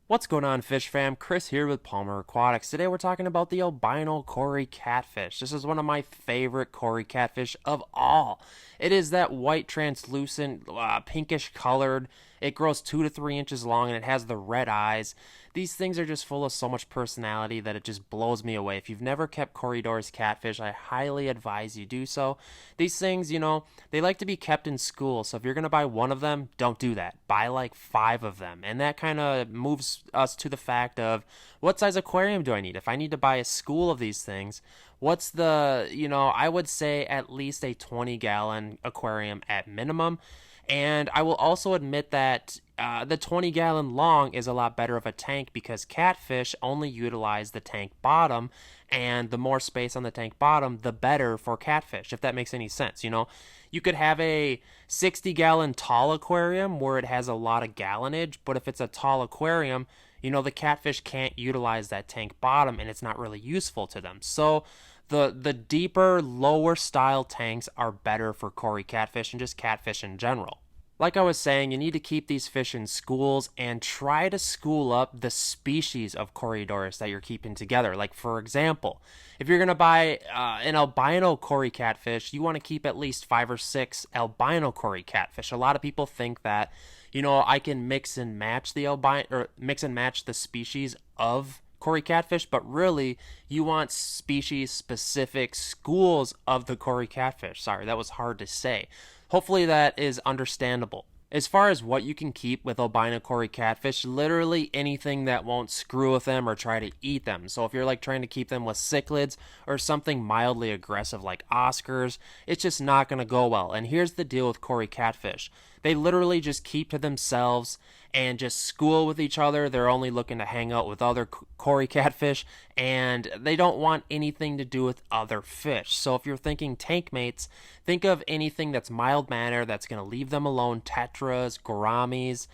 What's going on, fish fam? Chris here with Palmer Aquatics. Today we're talking about the Albino Cory Catfish. This is one of my favorite Cory Catfish of all. It is that white, translucent, pinkish colored. It grows 2 to 3 inches long and it has the red eyes. These things are just full of so much personality that it just blows me away. If you've never kept Corydorus Catfish, I highly advise you do so. These things, they like to be kept in school. So if you're going to buy one of them, don't do that. Buy like 5 of them. And that kind of moves us to the fact of what size aquarium do I need? If I need to buy a school of these things, what's I would say at least a 20-gallon aquarium at minimum. And I will also admit that the 20-gallon long is a lot better of a tank because catfish only utilize the tank bottom, and the more space on the tank bottom, the better for catfish, if that makes any sense. You could have a 60-gallon tall aquarium where it has a lot of gallonage, but if it's a tall aquarium, the catfish can't utilize that tank bottom and it's not really useful to them. So the deeper, lower style tanks are better for Cory catfish and just catfish in general. Like I was saying, you need to keep these fish in schools and try to school up the species of Corydorus that you're keeping together. Like, for example, if you're going to buy an albino Cory catfish, you want to keep at least 5 or 6 albino Cory catfish. A lot of people think that, I can mix and match the albino or mix and match the species of Cory catfish, but really you want species specific schools of the Cory catfish. Sorry, that was hard to say. Hopefully that is understandable. As far as what you can keep with albino Cory catfish, literally anything that won't screw with them or try to eat them. So if you're like trying to keep them with cichlids or something mildly aggressive like Oscars, it's just not going to go well. And here's the deal with Cory catfish. They literally just keep to themselves and just school with each other. They're only looking to hang out with other Cory catfish, and they don't want anything to do with other fish. So if you're thinking tank mates, think of anything that's mild mannered that's going to leave them alone. Tetras, gouramis,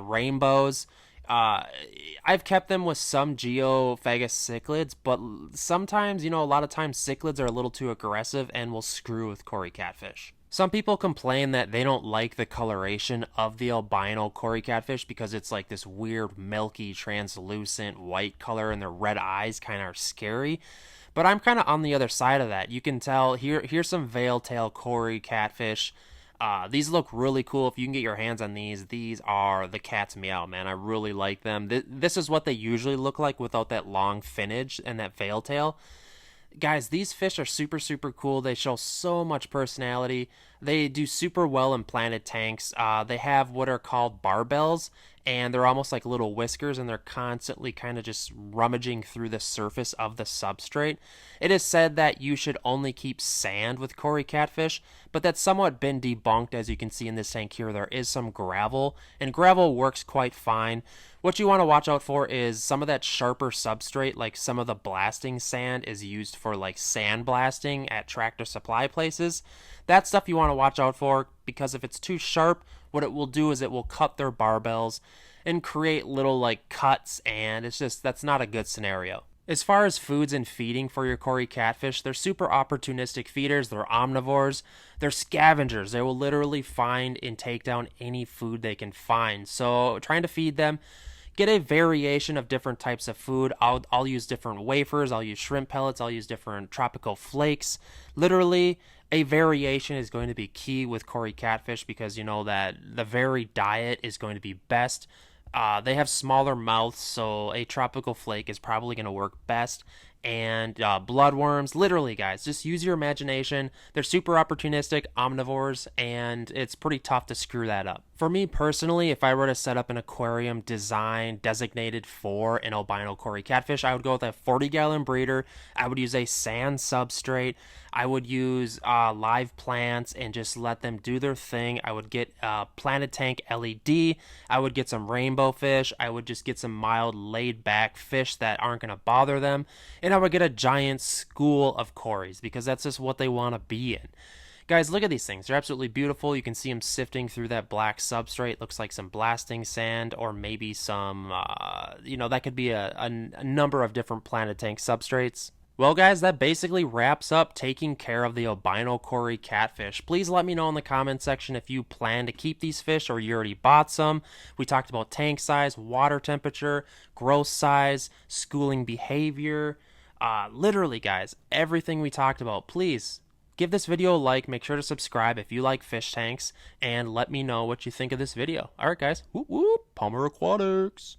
rainbows. I've kept them with some geophagus cichlids, but sometimes, a lot of times cichlids are a little too aggressive and will screw with Cory catfish. Some people complain that they don't like the coloration of the albino Cory catfish because it's like this weird, milky, translucent white color and their red eyes kind of are scary. But I'm kind of on the other side of that. You can tell, here's some veil tail Cory catfish. These look really cool. If you can get your hands on these are the cat's meow, man. I really like them. This is what they usually look like without that long finnage and that veil tail. Guys, these fish are super, super cool. They show so much personality. They do super well in planted tanks. They have what are called barbels, and they're almost like little whiskers, and they're constantly kind of just rummaging through the surface of the substrate. It is said that you should only keep sand with Cory catfish, but that's somewhat been debunked. As you can see in this tank here, there is some gravel, and gravel works quite fine. What you want to watch out for is some of that sharper substrate, like some of the blasting sand is used for like sand blasting at Tractor Supply places. That stuff you want to watch out for, because if it's too sharp, what it will do is it will cut their barbels and create little like cuts, and that's not a good scenario. As far as foods and feeding for your Cory catfish, they're super opportunistic feeders. They're omnivores. They're scavengers. They will literally find and take down any food they can find. So trying to feed them, get a variation of different types of food. I'll use different wafers. I'll use shrimp pellets. I'll use different tropical flakes. Literally, a variation is going to be key with Cory catfish because that the varied diet is going to be best. They have smaller mouths, so a tropical flake is probably going to work best. And bloodworms, literally, guys, just use your imagination. They're super opportunistic, omnivores, and it's pretty tough to screw that up. For me personally, if I were to set up an aquarium designed, designated for an albino Cory catfish, I would go with a 40-gallon breeder. I would use a sand substrate. I would use live plants and just let them do their thing. I would get planted tank LED. I would get some rainbow fish. I would just get some mild laid back fish that aren't going to bother them. And I would get a giant school of Corys because that's just what they want to be in. Guys, look at these things. They're absolutely beautiful. You can see them sifting through that black substrate. Looks like some blasting sand or maybe some, that could be a number of different planted tank substrates. Well, guys, that basically wraps up taking care of the albino Cory catfish. Please let me know in the comment section if you plan to keep these fish or you already bought some. We talked about tank size, water temperature, growth size, schooling behavior. Literally, guys, everything we talked about. Please give this video a like. Make sure to subscribe if you like fish tanks, and let me know what you think of this video. All right, guys. Whoop, whoop. Palmer Aquatics.